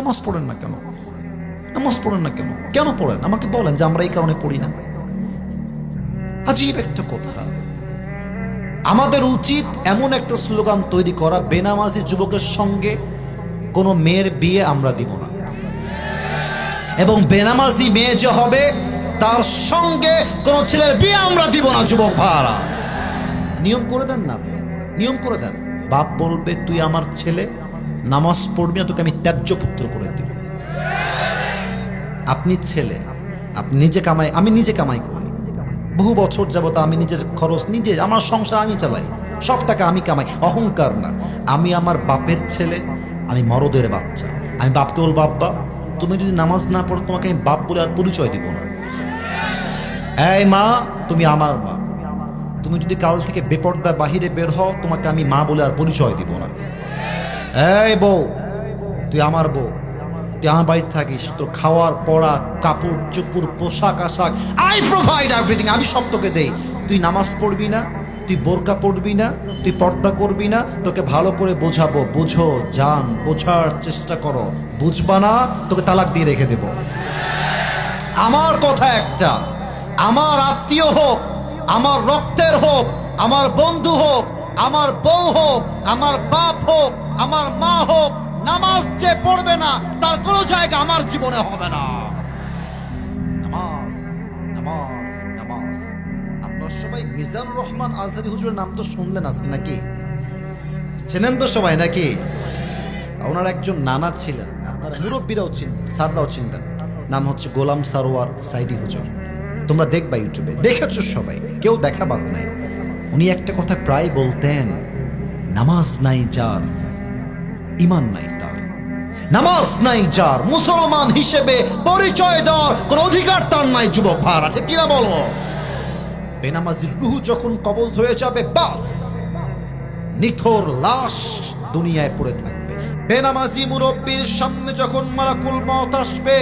নামাজ পড়েন না কেন? নামাজ পড়েন না কেন? কেন পড়েন? আমাকে বলেন যে আমরা এই কারণে পড়ি না। আজীব একটা কথা। আমাদের উচিত এমন একটা স্লোগান তৈরি করা, বেনামাজি যুবকের সঙ্গে কোনো মেয়ের বিয়ে আমরা দিব না, এবং বেনামাজি মেয়ে যে হবে তার সঙ্গে কোনো ছেলের বিয়ে আমরা দিব না। যুবক ভাড়া নিয়ম করে দেন না, আপনি নিয়ম করে দেন। বাপ বলবে তুই আমার ছেলে, নামাজ পড়বি না, তোকে আমি ত্যায্য পুত্র করে দিব। আপনি ছেলে, আপনি নিজে কামাই, আমি নিজে কামাই করি, বহু বছর যাবত আমি নিজের খরচ নিজে, আমার সংসার আমি চালাই, সব টাকা আমি কামাই। অহংকার না, আমি আমার বাপের ছেলে, আমি মরদের বাচ্চা। আমি বাপকে বলবো বাপ্পা তুমি যদি নামাজ না পড়ো তোমাকে আমি বাপ বলে আর পরিচয় দিব না। এই মা তুমি আমার মা, তুমি যদি কাল থেকে বেপর্দা বাহিরে বের হও তোমাকে আমি মা বলে আর পরিচয় দিব না। এই বউ তুই আমার বউ, তুই আমার বাড়িতে থাকিস, তোর খাওয়ার পড়া কাপড় চোপড় পোশাক আশাক আই প্রোভাইড এভরিথিং, আমি সব তোকে দেই। তুই নামাজ পড়বি না, তুই বোরকা পড়বি না, তুই পর্দা করবি না, তোকে ভালো করে বোঝাবো, বুঝো জান, বোঝার চেষ্টা করো, বুঝবা না তোকে তালাক দিয়ে রেখে দেব। আমার কথা একটা, আমার আত্মীয় হোক, আমার রক্তের হোক, আমার বন্ধু হোক, আমার বউ হোক, আমার বাপ হোক, আমার মা হোক, নামাজ যে পড়বে না তার কোনো জায়গা আমার জীবনে হবে না। নামাজ নামাজ নামাজ। আপনারা সবাই মিজানুর রহমান আজহারী হুজুরের নাম তো শুনলেন আজকে নাকি? চেনেন তো সবাই নাকি? ওনার একজন নানা ছিলেন, আপনারা মুরব্বীরাও চিনবেন, স্যাররাও চিনবেন, নাম হচ্ছে গোলাম সারোয়ার সাইদি হুজুর। তোমরা দেখবা ইউটিউবে, দেখেছো সবাই, কেউ দেখা বাদ নাই। উনি একটা কথা প্রায় বলতেন, নামাজ নাই যার ঈমান নাই তার। নামাজ নাই যার মুসলমান হিসেবে পরিচয় দেওয়ার কোন অধিকার তার নাই। যুবক ভাই আছে কিনা বলো? বেনামাজির রূহ যখন কবজ হয়ে যাবে, বাস নিথর লাশ দুনিয়ায় পড়ে থাকবে। বেনামাজি মুরব্বীর সামনে যখন মালাকুল মউত আসবে,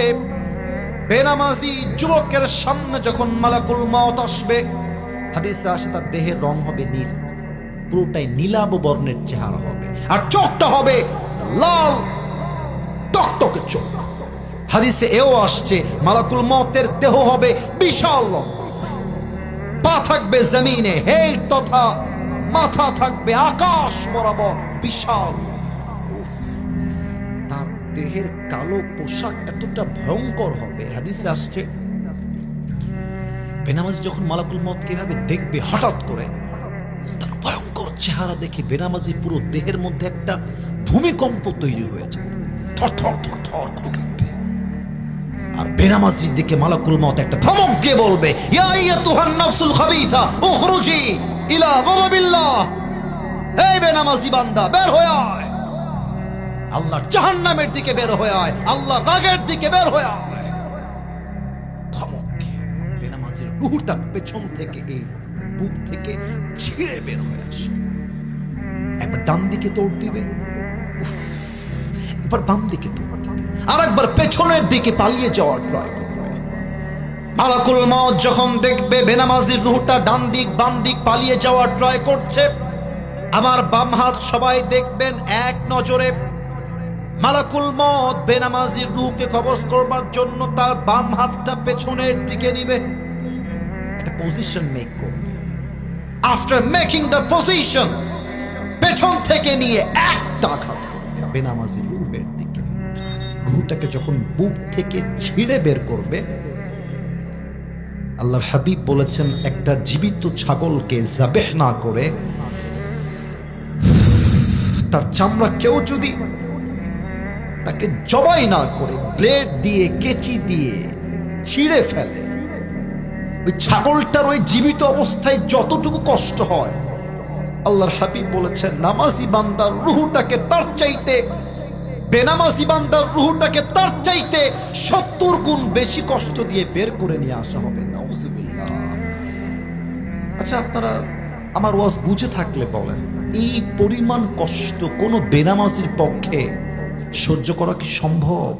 বেনামাজি যুবকের সামনে যখন মালাকুল মউত আসবে, হাদিসে আসে তার দেহের রং হবে নীল, পুরোটাই নীলাভ বর্ণের চেহারা হবে, আর চোখটা হবে লাল টকটকে চোখ। হাদিসে এও আসছে মালাকুল মউতের দেহ হবে বিশাল লম্বা, পা থাকবে জমিনে হেট তথা মাথা থাকবে আকাশ বরাবর বিশাল। তার দেহের কালো পোশাক এতটা ভয়ঙ্কর হবে, হাদিসে আসছে বেনামাজি যখন মালাকুল মউতকে এভাবে দেখবে, হঠাৎ করে তার ভয়ঙ্কর চেহারা দেখে বেনামাজি পুরো দেহের মধ্যে একটা ভূমিকম্প তৈরি হয়েছে, থর থর থর থর করে কাঁপবে। আর বেনামাজির দিকে মালাকুল মউত একটা ধমক দিয়ে বলবে, ইয়া আইয়াতুহান নাফসুল খাবিথা উখরুজি ইলা গাযাবিল্লাহ। এই বেনামাজি বান্দা বের হয়ে আয়, আল্লাহর জাহান্নামের দিকে বের হয়ে আয়, আল্লাহর রাগের দিকে বের হয়ে আয়। ধমক বেনামাজির রূহটা পেছন থেকে এই বুক থেকে ছিঁড়ে বের হয়ে আসবে। একবার ডান দিকে দৌড় দিবে, একবার বাম দিকে দৌড় দিবে, আর একবার পেছনের দিকে পালিয়ে যাওয়ার ট্রাই করবে। মালাকুল মউত যখন দেখবে বেনামাজির রূহটা ডান দিক বাম দিক পালিয়ে যাওয়ার ট্রাই করছে, আমার বাম হাত সবাই দেখবেন এক নজরে মালাকুল মউত বেনামাজির রূহকে কবজ করবার জন্য তার বাম হাতটা পেছনের দিকে নিবে, একটা পজিশন মেক করবে। আফটার মেকিং দ্য পজিশন, পেছন থেকে নিয়ে একটা আঘাত করবে বেনামাজির রূহের দিকে। রূহটাকে যখন বুক থেকে ছিঁড়ে বের করবে, আল্লাহর হাবিব বলেছেন একটা জীবিত ছাগলকে যাবেহ না করে তার চামড়া কেউ যদি তাকে জবাই না করে ব্লেড দিয়ে কেচি দিয়ে ছিঁড়ে ফেলে, ওই ছাগলটার ওই জীবিত অবস্থায় যতটুকু কষ্ট হয়, আল্লাহর হাবিব বলেছেন নামাজি বান্দার রূহটাকে তার চাইতে, বেনামাজি বান্দার রূহটাকে তার চাইতে 70 গুণ বেশি কষ্ট দিয়ে বের করে নিয়ে আসা হবে। নাউজুবিল্লাহ। আচ্ছা আপনারা আমার ওয়াজ বুঝে থাকলে বলেন, এই পরিমাণ কষ্ট কোনো বেনামাজির পক্ষে সহ্য করা কি সম্ভব?